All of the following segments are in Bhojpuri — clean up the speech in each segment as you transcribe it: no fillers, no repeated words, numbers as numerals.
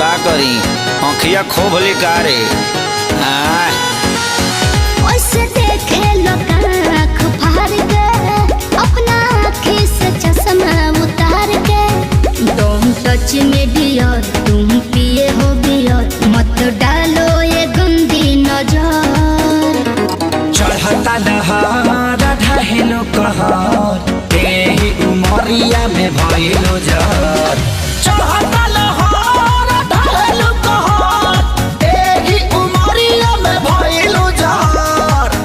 का करी आँखिया खोब लिकारे ओसे देखे लोग आँख फाड़ के अपना आँखी से चश्मा उतार के तुम टच में डियर तुम पिए हो बियर मत डालो ये गंदी नजर चढ़ता दहार ढहेलो कहर तेही उमरिया में भइलो जर चढ़ता लहर ढहेलो कहर तेही उमरिया में भइलो जर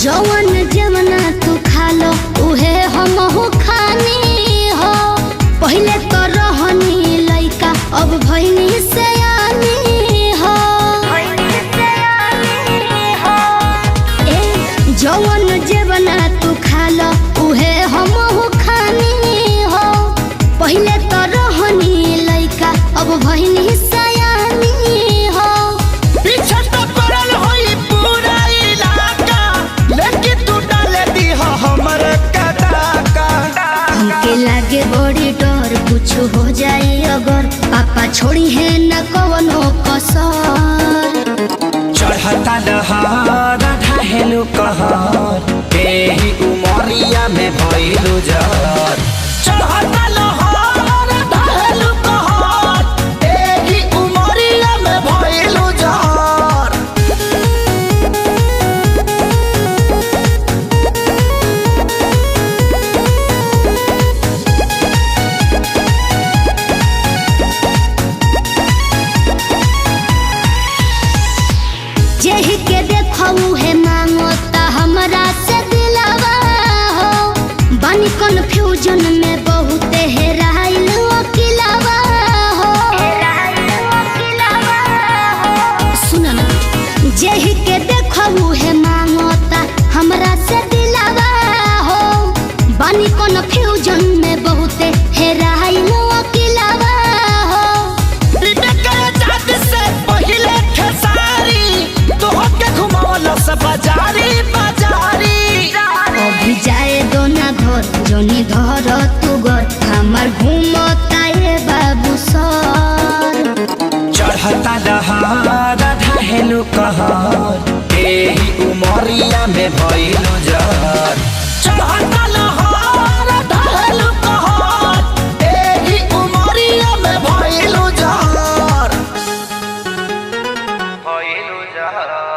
जवन जवना तू खा लो उहे हमहू खानी हो पहले तो रहनी लइका अब भइनी सयानी हो जवन जवना तू खा लो उहे हमहू खानी हो पहले तो रहनी लइका अब भइनी सयानी हो पीछे तो पड़ल होई पूरा इलाका लेकिन तू डाले दी हमर कदाका हमके लागे बड़ी डर कुछ हो जाए अगर पापा छोड़ी है न कवनो कसर चढ़ता दहार ढहेलो कहर तेही उमरिया में भइलो जर चढ़ता लहर ढहेलो कहर तेही उमरिया में भइलो जर जेहि के देखऊ है मांगो ता हमरा से दिलावा हो बनी कन्फ्यूजन में बहुत हेराइल अकेलावा हो सुन ना जेहि के देखऊ है मांगो ता हमरा से दिलावा हो बनी कन्फ्यूजन में बहुत हेराइल अकेलावा हो अभी जाए दो ना घर जोनी धर तू घर हमार घूमता ये बाबू सर चढ़ता दहार ढहेलो कहर तेही उमरिया में भइलो जर चढ़ता लहर ढहेलो कहर तेही उमरिया में भइलो जर भइलो जर।